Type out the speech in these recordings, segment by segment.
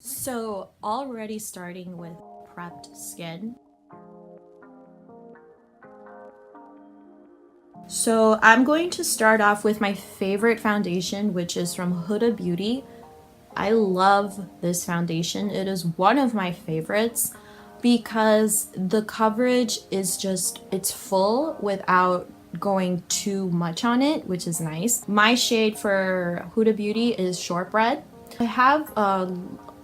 So already starting with prepped skin. So I'm going to start off with my favorite foundation, which is from Huda Beauty. I love this foundation. It is one of my favorites because the coverage is just, it's full without going too much on it, which is nice. My shade for Huda Beauty is Shortbread. I have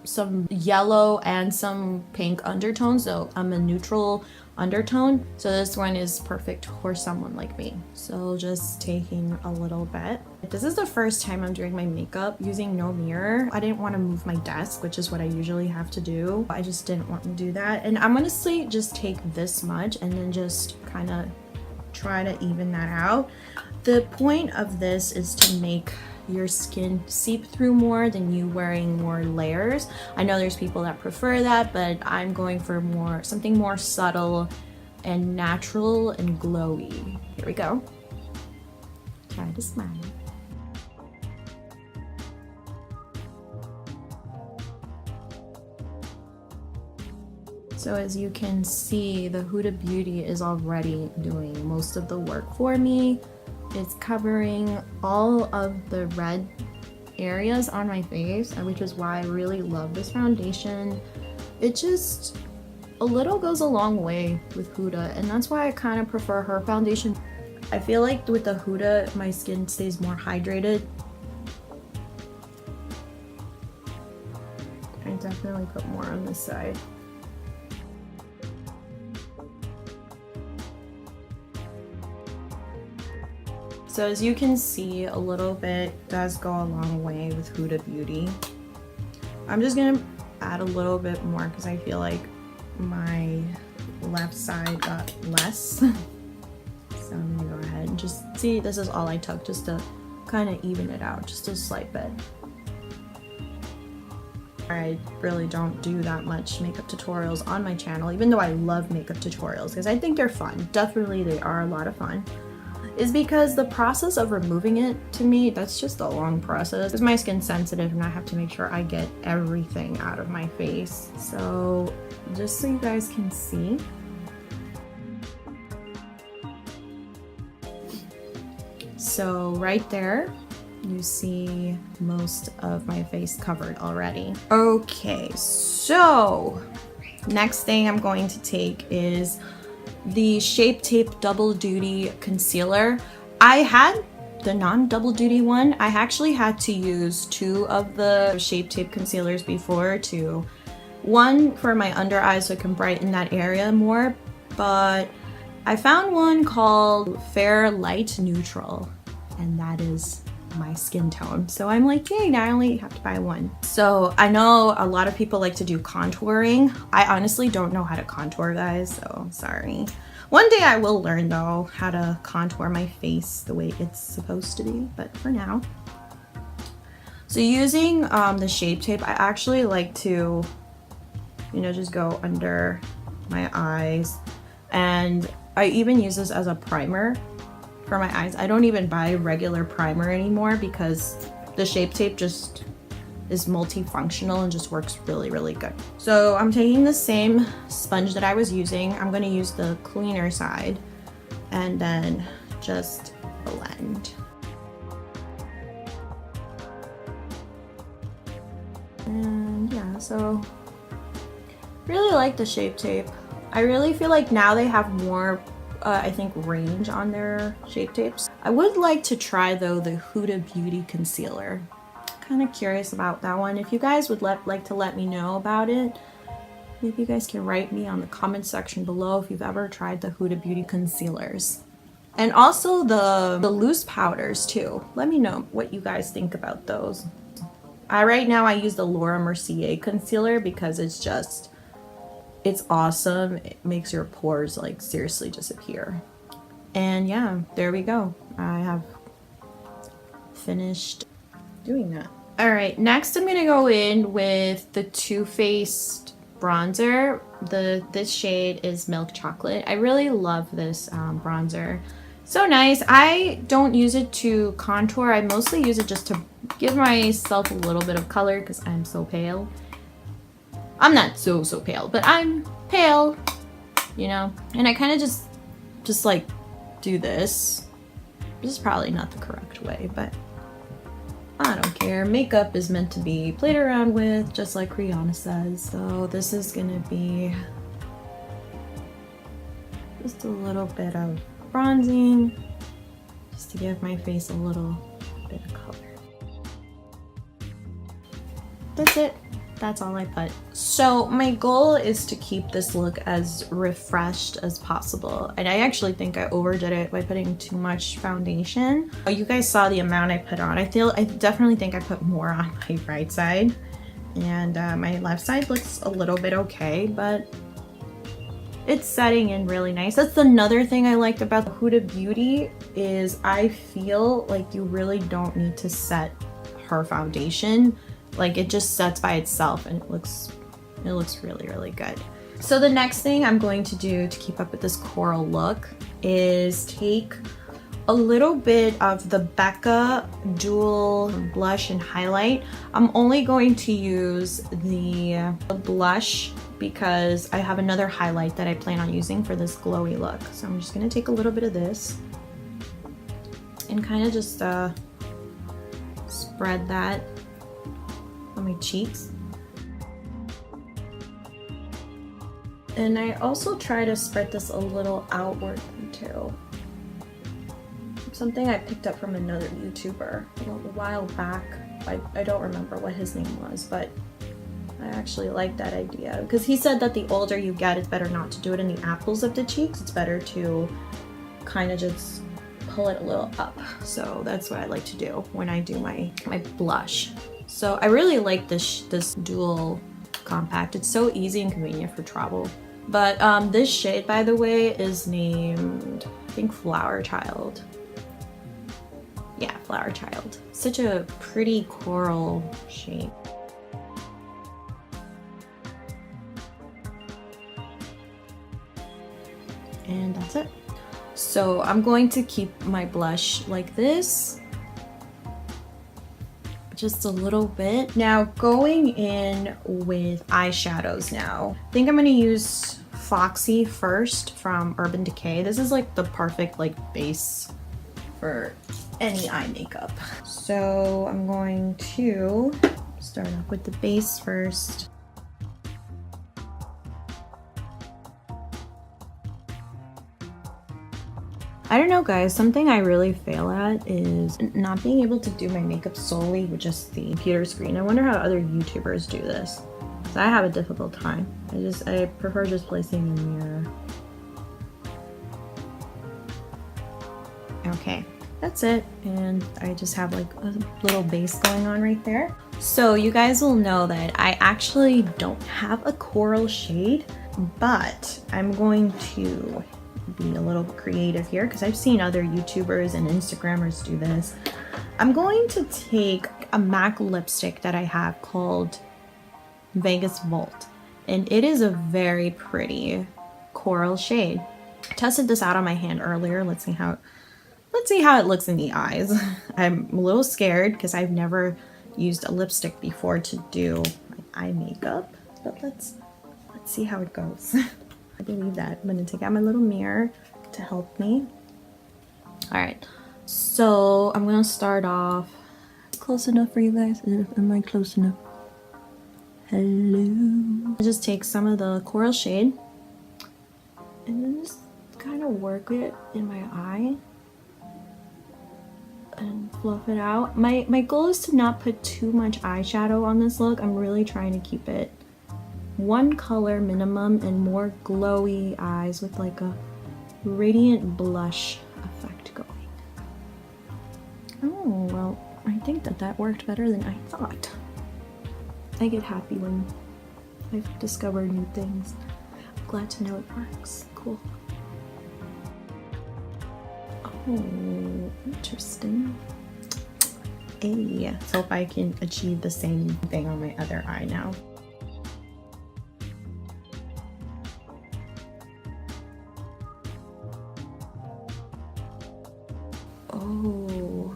some yellow and some pink undertones, so I'm a neutral undertone, so this one is perfect for someone like me. So just taking a little bit. This is the first time I'm doing my makeup using no mirror. I didn't want to move my desk, which is what I usually have to do. I just didn't want to do that, and I'm honestly just take this much and then just kind of try to even that out. The point of this is to make your skin seep through more than you wearing more layers. I know there's people that prefer that, but I'm going for something more subtle and natural and glowy. Here we go. Try to smile. So as you can see, the Huda Beauty is already doing most of the work for me. It's covering all of the red areas on my face, which is why I really love this foundation. It just a little goes a long way with Huda, and that's why I kind of prefer her foundation. I feel like with the Huda, my skin stays more hydrated. I definitely put more on this side. So as you can see, a little bit does go a long way with Huda Beauty. I'm just gonna add a little bit more because I feel like my left side got less. So I'm gonna go ahead and just see, this is all I took just to kind of even it out, just a slight bit. I really don't do that much makeup tutorials on my channel, even though I love makeup tutorials because I think they're fun. Definitely they are a lot of fun. Is because the process of removing it, to me, that's just a long process. Because my skin's sensitive and I have to make sure I get everything out of my face. So just so you guys can see. So right there, you see most of my face covered already. Okay, so next thing I'm going to take is the Shape Tape Double Duty Concealer. I had the non-double duty one. I actually had to use two of the Shape Tape concealers before to, one for my under eyes so it can brighten that area more, but I found one called Fair Light Neutral, and that is my skin tone. So I'm like, yay, now I only have to buy one. So I know a lot of people like to do contouring. I honestly don't know how to contour, guys, so sorry. One day I will learn though how to contour my face the way it's supposed to be, but for now. So using the Shape Tape, I actually like to, you know, just go under my eyes, and I even use this as a primer for my eyes. I don't even buy regular primer anymore because the Shape Tape just is multifunctional and just works really, really good. So I'm taking the same sponge that I was using. I'm going to use the cleaner side and then just blend. And yeah, so really like the Shape Tape. I really feel like now they have more I think range on their Shape Tapes. I would like to try though the Huda Beauty concealer. Kind of curious about that one. If you guys would like to let me know about it, maybe you guys can write me on the comment section below if you've ever tried the Huda Beauty concealers. And also the loose powders too. Let me know what you guys think about those. Right now I use the Laura Mercier concealer because it's awesome. It makes your pores like seriously disappear. And yeah, there we go. I have finished doing that. All right, next I'm gonna go in with the Too Faced bronzer. This shade is Milk Chocolate. I really love this bronzer. So nice. I don't use it to contour. I mostly use it just to give myself a little bit of color because I'm so pale. I'm not so pale, but I'm pale, you know? And I kind of just like do this. This is probably not the correct way, but I don't care. Makeup is meant to be played around with, just like Rihanna says. So this is gonna be just a little bit of bronzing, just to give my face a little bit of color. That's it. That's all I put. So my goal is to keep this look as refreshed as possible. And I actually think I overdid it by putting too much foundation. You guys saw the amount I put on. I definitely think I put more on my right side. And my left side looks a little bit okay, but it's setting in really nice. That's another thing I liked about the Huda Beauty is I feel like you really don't need to set her foundation. Like it just sets by itself and it looks really, really good. So the next thing I'm going to do to keep up with this coral look is take a little bit of the Becca Dual Blush and Highlight. I'm only going to use the blush because I have another highlight that I plan on using for this glowy look. So I'm just gonna take a little bit of this and kind of just spread that on my cheeks. And I also try to spread this a little outward too. Something I picked up from another YouTuber a while back. I don't remember what his name was, but I actually like that idea because he said that the older you get, it's better not to do it in the apples of the cheeks. It's better to kind of just pull it a little up. So that's what I like to do when I do my blush. So I really like this dual compact. It's so easy and convenient for travel. But this shade, by the way, is named, I think, Flower Child. Yeah, Flower Child. Such a pretty coral shade. And that's it. So I'm going to keep my blush like this. Just a little bit. Now going in with eyeshadows now. I think I'm gonna use Foxy first from Urban Decay. This is like the perfect like base for any eye makeup. So I'm going to start off with the base first. I don't know guys, something I really fail at is not being able to do my makeup solely with just the computer screen. I wonder how other YouTubers do this. So I have a difficult time. I prefer just placing a mirror. Okay, that's it. And I just have like a little base going on right there. So you guys will know that I actually don't have a coral shade, but I'm going to be a little creative here because I've seen other YouTubers and Instagrammers do this. I'm going to take a MAC lipstick that I have called Vegas Volt, and it is a very pretty coral shade. I tested this out on my hand earlier. Let's see how it looks in the eyes. I'm a little scared because I've never used a lipstick before to do my eye makeup, but let's see how it goes. I believe that. I'm going to take out my little mirror to help me. Alright, so I'm going to start off. Close enough for you guys? Am I close enough? Hello. I'll just take some of the coral shade and then just kind of work it in my eye and fluff it out. My goal is to not put too much eyeshadow on this look. I'm really trying to keep it one color minimum and more glowy eyes with like a radiant blush effect. effect going. Oh, well, I think that worked better than I thought. I get happy when I've discovered new things. I'm glad to know it works. Cool. Oh, interesting. Hey, let's hope I can achieve the same thing on my other eye now. Oh.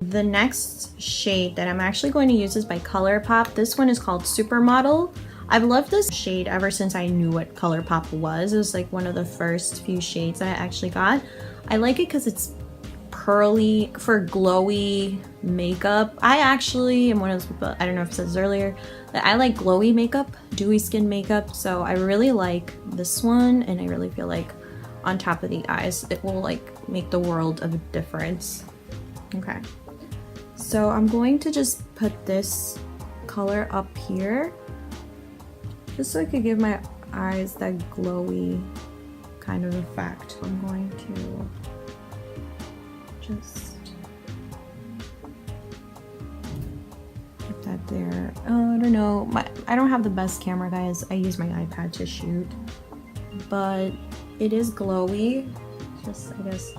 The next shade that I'm actually going to use is by ColourPop. This one is called Supermodel. I've loved this shade ever since I knew what ColourPop was. It was like one of the first few shades that I actually got. I like it because it's pearly for glowy makeup. I actually am one of those people, I don't know if I said this earlier, that I like glowy makeup, dewy skin makeup. So I really like this one, and I really feel like on top of the eyes, it will like make the world of a difference. Okay. So I'm going to just put this color up here, just so I could give my eyes that glowy kind of effect. I'm going to just put that there. Oh, I don't know. I don't have the best camera, guys. I use my iPad to shoot, but it is glowy. Just, I guess,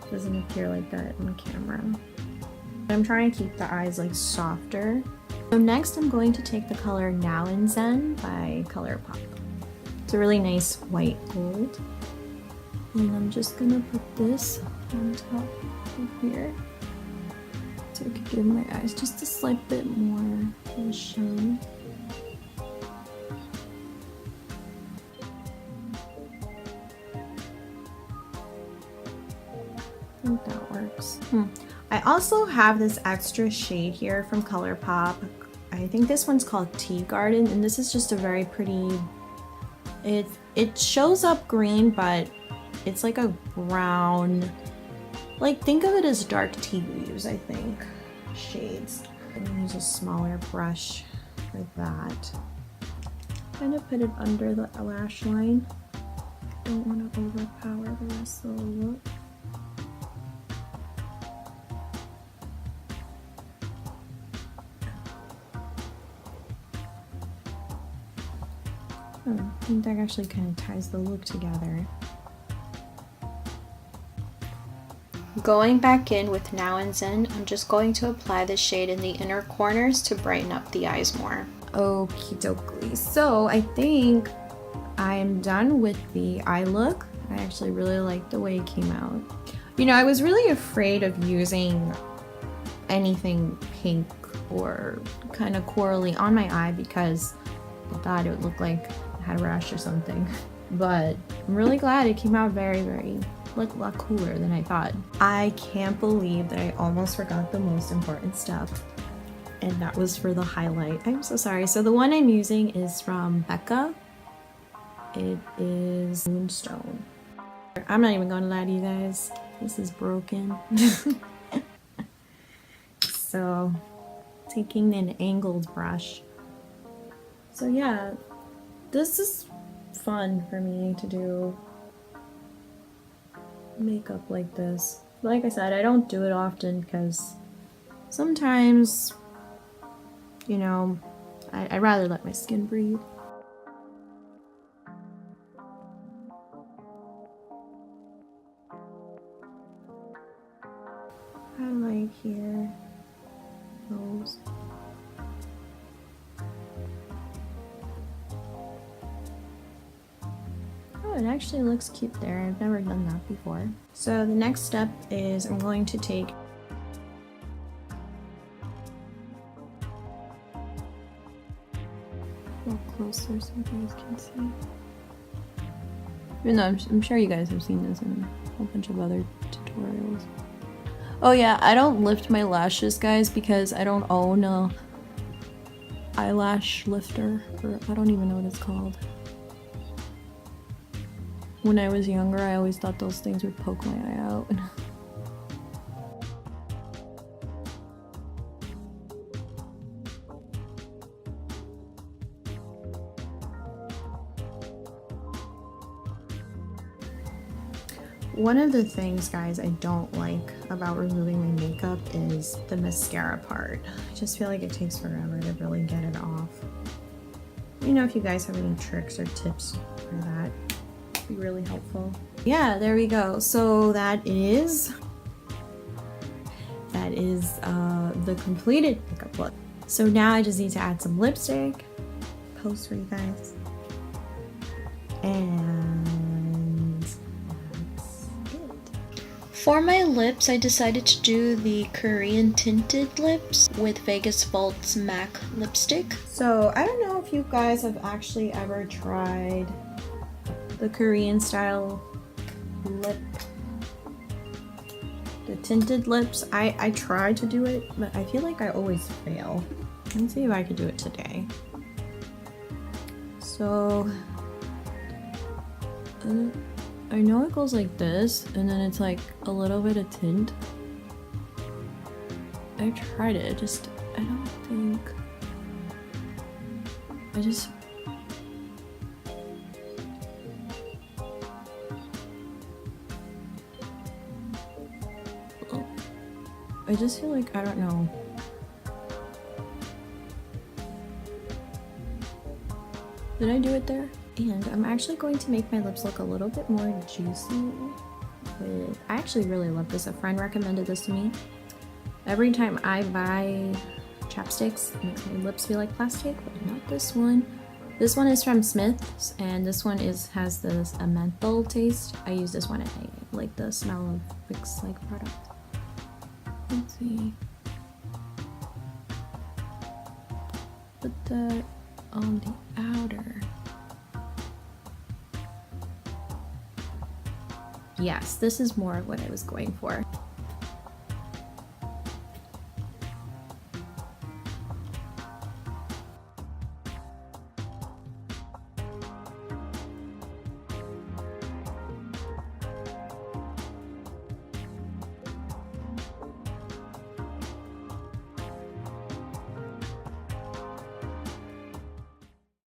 doesn't appear like that on camera. I'm trying to keep the eyes like softer. So next I'm going to take the color Now and Zen by ColourPop. It's a really nice white gold. And I'm just gonna put this on top of here, so I could give my eyes just a slight bit more of a shine. I think that works. I also have this extra shade here from ColourPop. I think this one's called Tea Garden, and this is just a very pretty, it shows up green, but it's like a brown, like think of it as dark tea leaves, I think, shades. I'm gonna use a smaller brush for that. Kind of put it under the lash line. Don't want to overpower the rest of the look. I think that actually kind of ties the look together. Going back in with Now and Zen, I'm just going to apply the shade in the inner corners to brighten up the eyes more. Okie dokie. So I think I am done with the eye look. I actually really like the way it came out. You know, I was really afraid of using anything pink or kind of corally on my eye because I thought it would look like I had a rash or something. But I'm really glad it came out very, like a lot cooler than I thought. I can't believe that I almost forgot the most important stuff, and that was for the highlight. I'm so sorry. So the one I'm using is from Becca. It is Moonstone. I'm not even gonna lie to you guys, this is broken. So taking an angled brush. So yeah, this is fun for me to do makeup like this. Like I said, I don't do it often because sometimes, you know, I'd rather let my skin breathe. Highlight here, nose. It actually looks cute there. I've never done that before. So the next step is I'm going to take a little closer so you guys can see. Even though I'm sure you guys have seen this in a whole bunch of other tutorials. Oh yeah, I don't lift my lashes, guys, because I don't own a eyelash lifter, or I don't even know what it's called. When I was younger, I always thought those things would poke my eye out. One of the things, guys, I don't like about removing my makeup is the mascara part. I just feel like it takes forever to really get it off. You know, if you guys have any tricks or tips for that, it'd be really helpful. Yeah, there we go. So that is the completed makeup look. So now I just need to add some lipstick, pose for you guys, and that's it. For my lips, I decided to do the Korean tinted lips with Vegas Vault's MAC lipstick. So I don't know if you guys have actually ever tried the Korean style lip, the tinted lips. I tried to do it, but I feel like I always fail. Let me see if I could do it today. So I know it goes like this, and then it's like a little bit of tint. I tried it, I don't think, I just feel like, I don't know. Did I do it there? And I'm actually going to make my lips look a little bit more juicy with, I actually really love this. A friend recommended this to me. Every time I buy chapsticks, it makes my lips feel like plastic, but not this one. This one is from Smith's, and this one has this a menthol taste. I use this one and I like the smell of Fix product. Let's see. Put that on the outer. Yes, this is more of what I was going for.